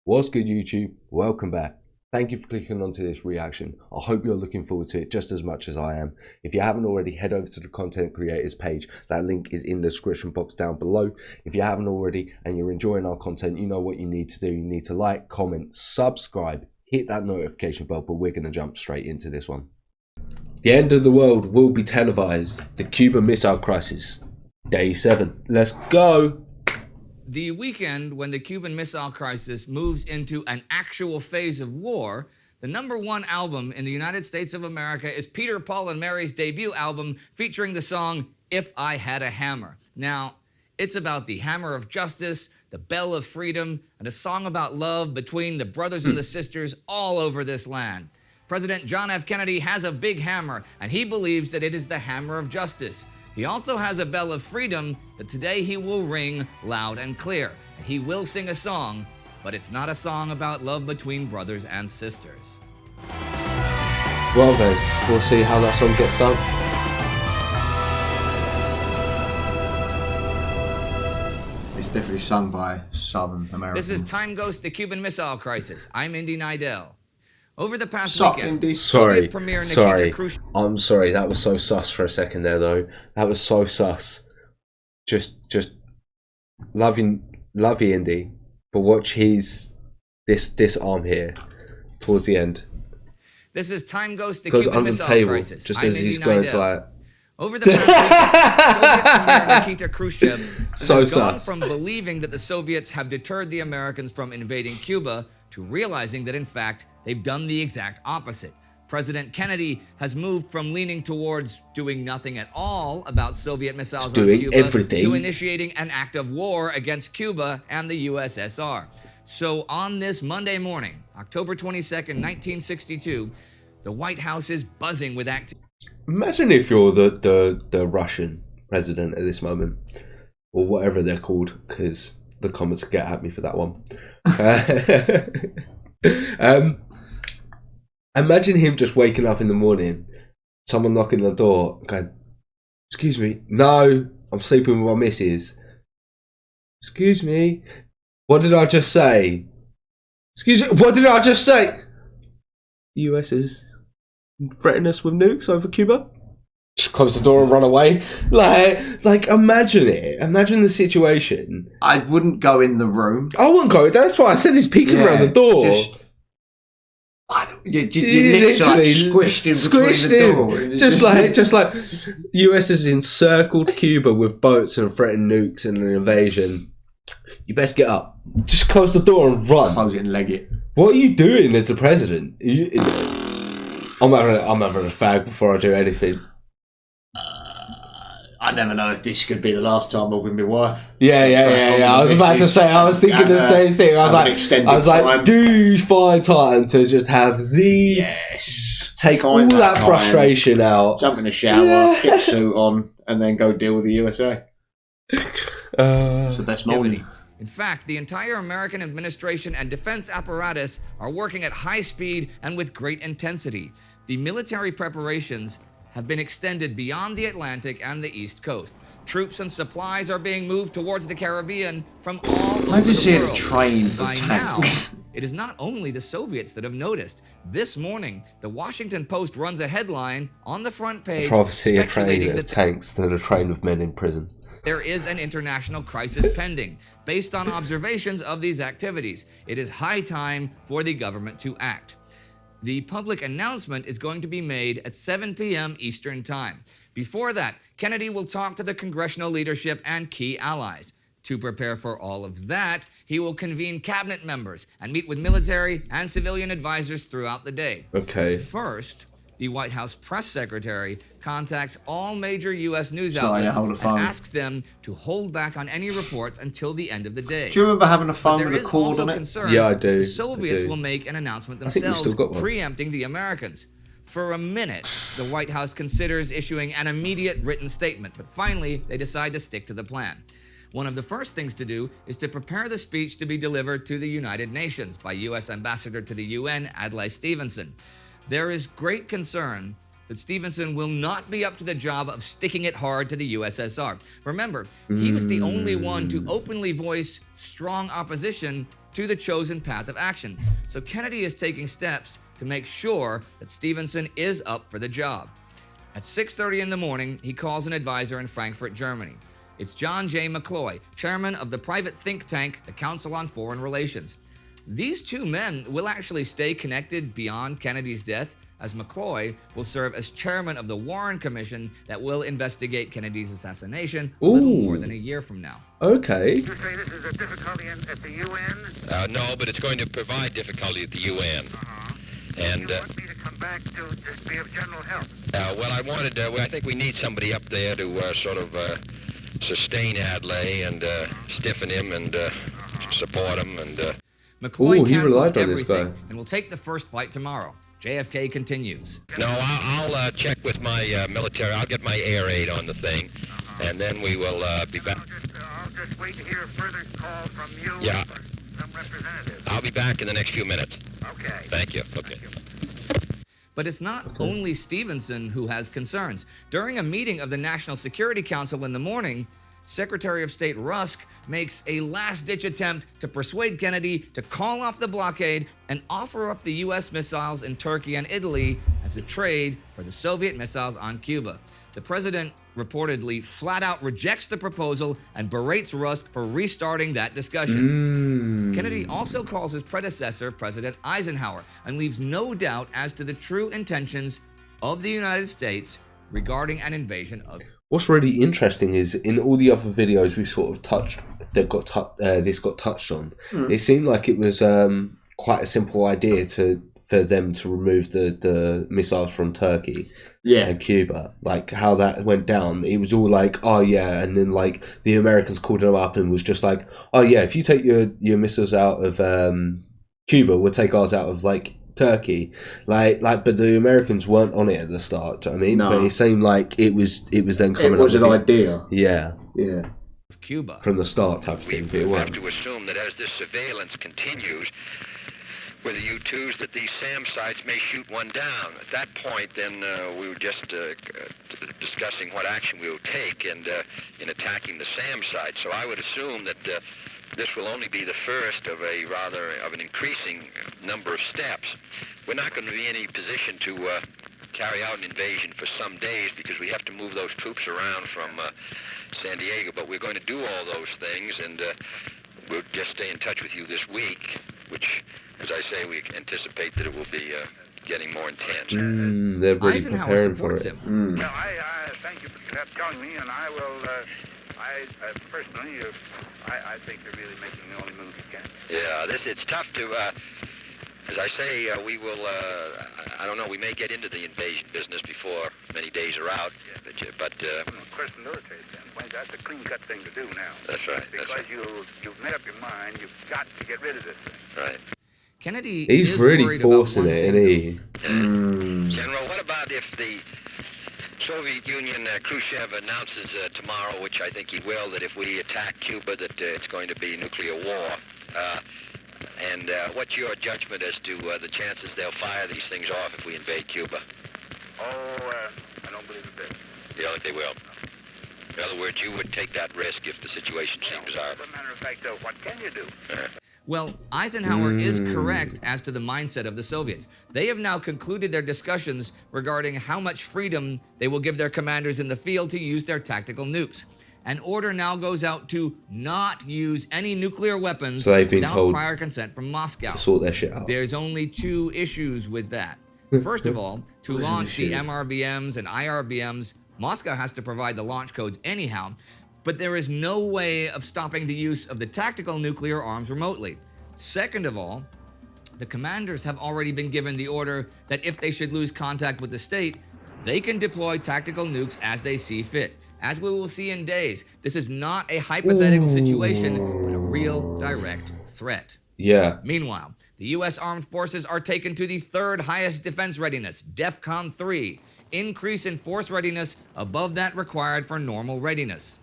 What's good, YouTube? Welcome back. Thank you for clicking onto this reaction. I hope you're looking forward to it just as much as I am. If you haven't already, head over to the content creators page. That link is in the description box down below. If you haven't already and you're enjoying our content, you know what you need to do. You need to like, comment, subscribe, hit that notification bell, but we're going to jump straight into this one. The end of the world will be televised. The Cuban Missile Crisis, Day 7. Let's go. The weekend when the Cuban Missile Crisis moves into an actual phase of war, the #1 album in the United States of America is Peter, Paul, and Mary's debut album featuring the song If I Had a Hammer. Now, it's about the hammer of justice, the bell of freedom, and a song about love between the brothers and the sisters all over this land. President John F. Kennedy has a big hammer, and he believes that it is the hammer of justice. He also has a bell of freedom that today he will ring loud and clear. He will sing a song, but it's not a song about love between brothers and sisters. Well then, we'll see how that song gets sung. It's definitely sung by Southern American. This is TimeGhost, the Cuban Missile Crisis. I'm Indy Nidell. Over the past weekend, Sorry, Khrushchev. I'm sorry, that was so sus for a second there though. That was so sus. Just love you Indy, but watch this arm here towards the end. This is TimeGhost, the Goes Cuban under the Missile table, Crisis. just I'm as Indy he's going Nidell. to like. Over the past weekend, Soviet Premier Nikita Khrushchev So has gone sus. from believing that the Soviets have deterred the Americans from invading Cuba to realizing that, in fact, they've done the exact opposite. President Kennedy has moved from leaning towards doing nothing at all about Soviet missiles on Cuba to initiating an act of war against Cuba and the USSR. So on this Monday morning, October 22nd, 1962, the White House is buzzing with activity. Imagine if you're the Russian president at this moment, or whatever they're called, because the comments get at me for that one. Imagine him just waking up in the morning, someone knocking on the door, going, "Excuse me, no, I'm sleeping with my missus. Excuse me, what did I just say? Excuse me, what did I just say? The US is threatening us with nukes over Cuba." Just close the door and run away. Like imagine it. Imagine the situation. I wouldn't go in the room. I wouldn't go. That's why I said he's peeking around the door. You literally squished in between the door. Just like US has encircled Cuba with boats and threatened nukes and an invasion. You best get up. Just close the door and run. Close it and leg it. What are you doing as the president? I'm having a fag before I do anything. I never know if this could be the last time I'm with my wife. Yeah. I was about to say, I was thinking the same thing. I was like, do you find time to just have take all that frustration out, jump in the shower, get a suit on, and then go deal with the USA. It's the best moment. In fact, the entire American administration and defense apparatus are working at high speed and with great intensity. The military preparations have been extended beyond the Atlantic and the East Coast. Troops and supplies are being moved towards the Caribbean from all over the world. I just see a train of tanks. Now, it is not only the Soviets that have noticed. This morning, the Washington Post runs a headline on the front page I'd rather see a train speculating of that tanks than a train of men in prison. there is an international crisis pending. Based on observations of these activities, it is high time for the government to act. The public announcement is going to be made at 7 p.m. Eastern Time. Before that, Kennedy will talk to the congressional leadership and key allies. To prepare for all of that, he will convene cabinet members and meet with military and civilian advisors throughout the day. Okay. First, the White House press secretary contacts all major U.S. news outlets and asks them to hold back on any reports until the end of the day. Do you remember having a phone But with a cord on it? concern Yeah, I do. the Soviets will make an announcement themselves, preempting the Americans. For a minute, the White House considers issuing an immediate written statement, but finally, they decide to stick to the plan. One of the first things to do is to prepare the speech to be delivered to the United Nations by U.S. Ambassador to the UN, Adlai Stevenson. There is great concern that Stevenson will not be up to the job of sticking it hard to the USSR. Remember, he was the only one to openly voice strong opposition to the chosen path of action. So Kennedy is taking steps to make sure that Stevenson is up for the job. At 6:30 in the morning, he calls an advisor in Frankfurt, Germany. It's John J. McCloy, chairman of the private think tank, the Council on Foreign Relations. These two men will actually stay connected beyond Kennedy's death, as McCloy will serve as chairman of the Warren Commission that will investigate Kennedy's assassination a little more than a year from now. Okay. You say this is a difficulty at the UN? No, but it's going to provide difficulty at the UN. And you want me to come back to just be of general help? well, I think we need somebody up there to sort of sustain Adlai and stiffen him and support him. And McCloy he cancels relied on this everything guy. and will take the first flight tomorrow. JFK continues. no, I'll check with my military. I'll get my air aid on the thing, and then we will be back. I'll just wait to hear a further call from you. Yeah. Or some representative. I'll be back in the next few minutes. Okay. Thank you. Okay. But it's not only Stevenson who has concerns. During a meeting of the National Security Council in the morning, Secretary of State Rusk makes a last-ditch attempt to persuade Kennedy to call off the blockade and offer up the U.S. missiles in Turkey and Italy as a trade for the Soviet missiles on Cuba. The president reportedly flat out rejects the proposal and berates Rusk for restarting that discussion. Kennedy also calls his predecessor, President Eisenhower, and leaves no doubt as to the true intentions of the United States regarding an invasion of... What's really interesting is in all the other videos we sort of touched, this got touched on. It seemed like it was quite a simple idea for them to remove the missiles from Turkey and Cuba. Like how that went down, it was all like, oh yeah, and then like the Americans called them up and was just like, oh yeah, if you take your missiles out of Cuba, we'll take ours out of like Turkey, like, but the Americans weren't on it at the start. Do you know what I mean? No. But it seemed like it was them coming. It was up an with idea. Yeah, Cuba. from the start type of thing. We It have was. to assume that as this surveillance continues with the U-2s, that these SAM sites may shoot one down. At that point, then we were just discussing what action we will take and in attacking the SAM site. So I would assume that this will only be the first of an increasing number of steps. We're not going to be in any position to carry out an invasion for some days because we have to move those troops around from San Diego, but we're going to do all those things, and we'll just stay in touch with you this week, which, as I say, we anticipate that it will be getting more intense. They're really Eisenhower preparing for supports it. him. Well, I thank you for telling me, and I will, personally, I think you're really making the only move you can. Yeah, it's tough to, as I say, we will, I don't know, we may get into the invasion business before many days are out, but Of course, the military standpoint, that's a clean-cut thing to do now. That's right. Because That's right. you've made up your mind, you've got to get rid of this thing. Right. Kennedy He's is really worried forcing about one it, thing, isn't he? General, what about if the Soviet Union, Khrushchev announces tomorrow, which I think he will, that if we attack Cuba, that it's going to be nuclear war? And what's your judgment as to the chances they'll fire these things off if we invade Cuba? Oh, I don't believe it is. You don't think they will? In other words, you would take that risk if the situation seemed desirable. As a matter of fact, what can you do? Well, Eisenhower is correct as to the mindset of the Soviets. They have now concluded their discussions regarding how much freedom they will give their commanders in the field to use their tactical nukes. An order now goes out to not use any nuclear weapons So they've been without told prior consent from Moscow. To sort their shit out. There's only two issues with that. First of all, to launch the MRBMs and IRBMs, Moscow has to provide the launch codes anyhow, but there is no way of stopping the use of the tactical nuclear arms remotely. Second of all, the commanders have already been given the order that if they should lose contact with the state, they can deploy tactical nukes as they see fit. As we will see in Daze, this is not a hypothetical situation, but a real direct threat. Yeah. Meanwhile, the U.S. Armed Forces are taken to the third highest defense readiness, DEFCON 3, increase in force readiness above that required for normal readiness.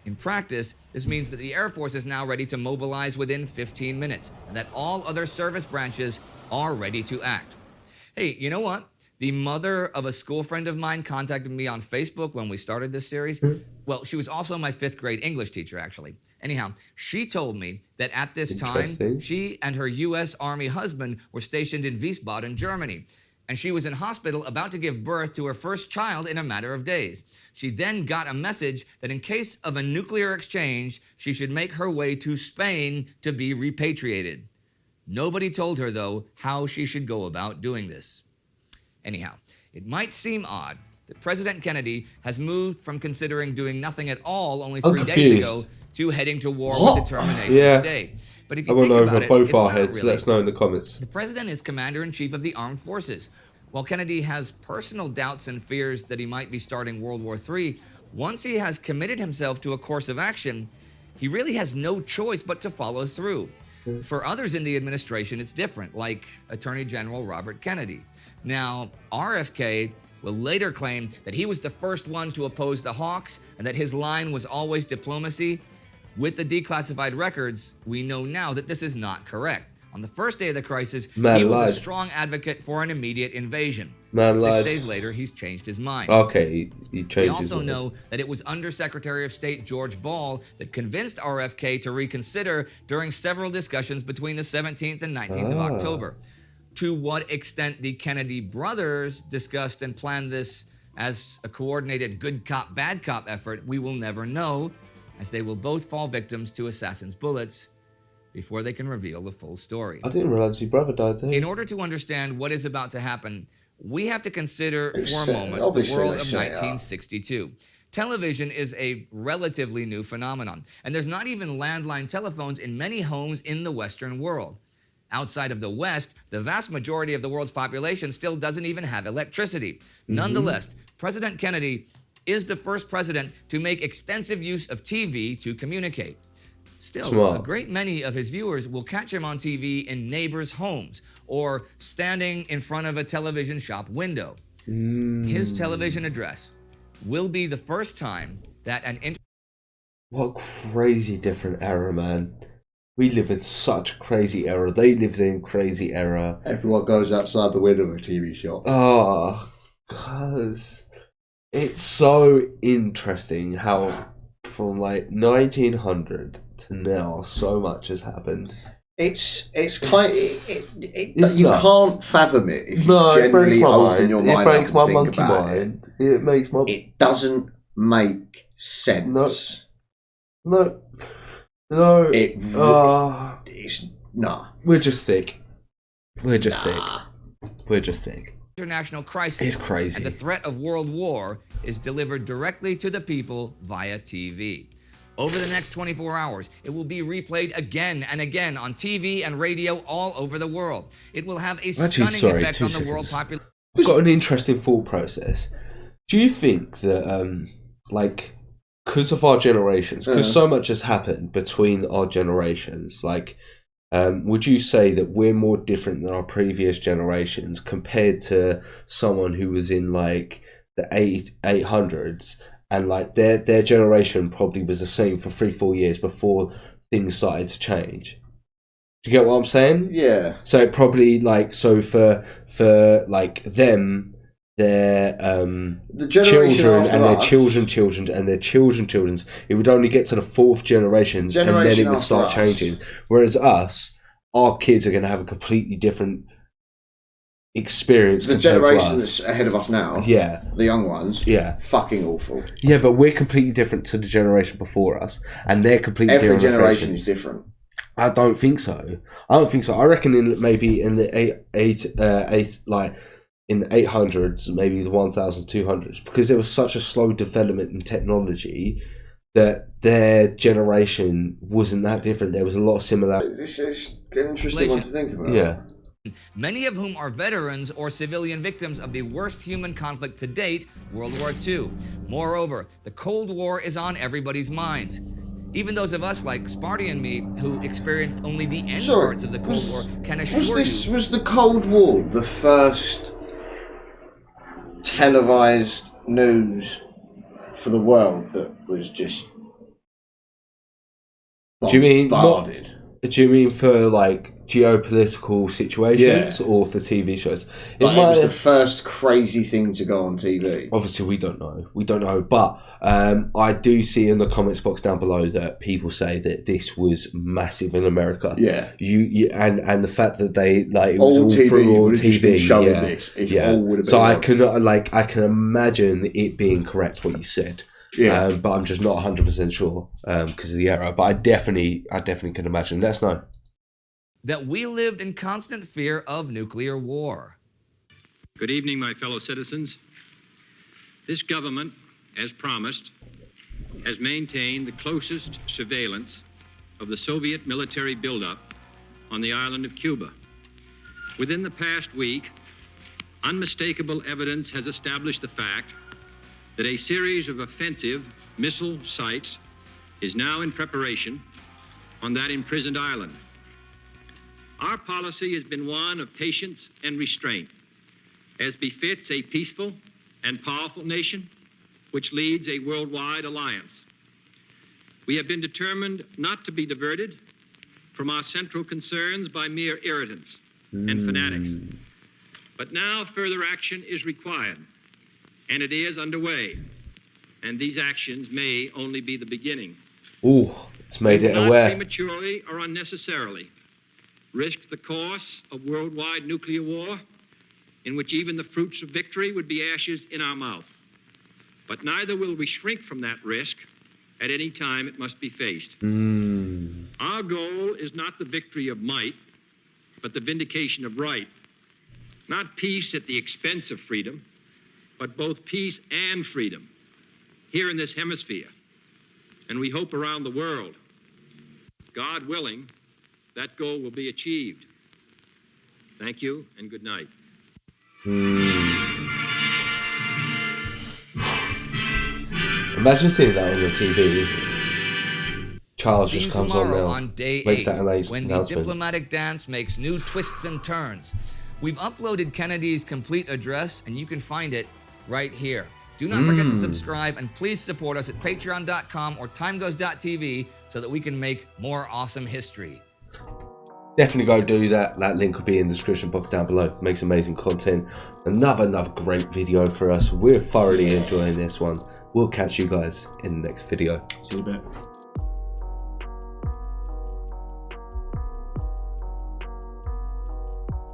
In practice, this means that the Air Force is now ready to mobilize within 15 minutes, and that all other service branches are ready to act. Hey, you know what? The mother of a school friend of mine contacted me on Facebook when we started this series. Well, she was also my 5th grade English teacher, actually. Anyhow, she told me that at this time, she and her U.S. Army husband were stationed in Wiesbaden, Germany, and she was in hospital about to give birth to her first child in a matter of days. She then got a message that in case of a nuclear exchange, she should make her way to Spain to be repatriated. Nobody told her, though, how she should go about doing this. Anyhow, it might seem odd that President Kennedy has moved from considering doing nothing at all only 3 days ago to heading to war with determination today. But if you think about it, it's not really. Let us know in the comments. The president is commander-in-chief of the armed forces. While Kennedy has personal doubts and fears that he might be starting World War III, once he has committed himself to a course of action, he really has no choice but to follow through. For others in the administration, it's different, like Attorney General Robert Kennedy. Now, RFK will later claim that he was the first one to oppose the Hawks and that his line was always diplomacy. With the declassified records, we know now that this is not correct. On the first day of the crisis, he was a strong advocate for an immediate invasion. 6 days later, he's changed his mind. Okay, he changed his mind. We also know that it was Under-Secretary of State George Ball that convinced RFK to reconsider during several discussions between the 17th and 19th of October. To what extent the Kennedy brothers discussed and planned this as a coordinated good cop, bad cop effort, we will never know, as they will both fall victims to assassins' bullets before they can reveal the full story. I didn't realize your brother died there. In order to understand what is about to happen, we have to consider for a moment the world of 1962. Television is a relatively new phenomenon, and there's not even landline telephones in many homes in the Western world. Outside of the West, the vast majority of the world's population still doesn't even have electricity. Nonetheless, President Kennedy is the first president to make extensive use of TV to communicate. Still, a great many of his viewers will catch him on TV in neighbors' homes or standing in front of a television shop window. His television address will be the first time that What crazy different era, man. We live in such a crazy era. They lived in a crazy era. Everyone goes outside the window of a TV shop. Oh, because it's so interesting how from like 1900 to now, so much has happened. It's kind. You can't fathom it if you generally open your mind up and think about it. It makes my. It doesn't make sense. No. It's nah. We're just thick. We're just thick. International crisis. It's crazy. And the threat of world war is delivered directly to the people via TV. Over the next 24 hours, it will be replayed again and again on TV and radio all over the world. It will have a stunning effect on the world population. I've got an interesting thought process. Do you think that, because of our generations, because so much has happened between our generations, would you say that we're more different than our previous generations compared to someone who was in the 800s? And their generation probably was the same for 3-4 years before things started to change. Do you get what I'm saying? Yeah. So it probably for them, their the generation children and their children and their children's, it would only get to the 4th generation and then it would start changing. Whereas us, our kids are going to have a completely different experience. The generation that's ahead of us now, the young ones, fucking awful. Yeah, but we're completely different to the generation before us, and they're completely different. Every generation is different. I don't think so. I reckon maybe in the in the 800s, maybe the 1200s, because there was such a slow development in technology that their generation wasn't that different. There was a lot of similarity. This is an interesting one to think about. Yeah. Many of whom are veterans or civilian victims of the worst human conflict to date, World War II. Moreover, the Cold War is on everybody's minds. Even those of us like Sparty and me, who experienced only the end parts of the Cold War, can assure you... Was the Cold War the first televised news for the world that was just do you mean bombarded? Do you mean for like geopolitical situations or for TV shows? It was the first crazy thing to go on TV. Obviously, we don't know. But I do see in the comments box down below that people say that this was massive in America. Yeah. And the fact that they like it was all through on TV showing this. All would have been so I can imagine it being correct what you said. Yeah. But I'm just not 100% sure because of the error. But I definitely can imagine. Let us know. That we lived in constant fear of nuclear war. Good evening, my fellow citizens. This government, as promised, has maintained the closest surveillance of the Soviet military buildup on the island of Cuba. Within the past week, unmistakable evidence has established the fact that a series of offensive missile sites is now in preparation on that imprisoned island. Our policy has been one of patience and restraint, as befits a peaceful and powerful nation which leads a worldwide alliance. We have been determined not to be diverted from our central concerns by mere irritants and fanatics. But now further action is required, and it is underway. And these actions may only be the beginning. Ooh, it's made it aware. Not prematurely or unnecessarily risk the course of worldwide nuclear war, in which even the fruits of victory would be ashes in our mouth. But neither will we shrink from that risk at any time it must be faced. Our goal is not the victory of might, but the vindication of right. Not peace at the expense of freedom, but both peace and freedom here in this hemisphere, and we hope around the world. God willing, that goal will be achieved. Thank you and good night. Imagine seeing that on your TV. Charles See just you comes on tomorrow now. on day Makes 8, that nice when the announcement. diplomatic dance makes new twists and turns. We've uploaded Kennedy's complete address, and you can find it right here. Do not forget to subscribe, and please support us at patreon.com or timeghost.tv so that we can make more awesome history. Definitely go do that. That link will be in the description box down below. Makes amazing content. Another great video for us. We're thoroughly enjoying this one. We'll catch you guys in the next video. See you in a bit.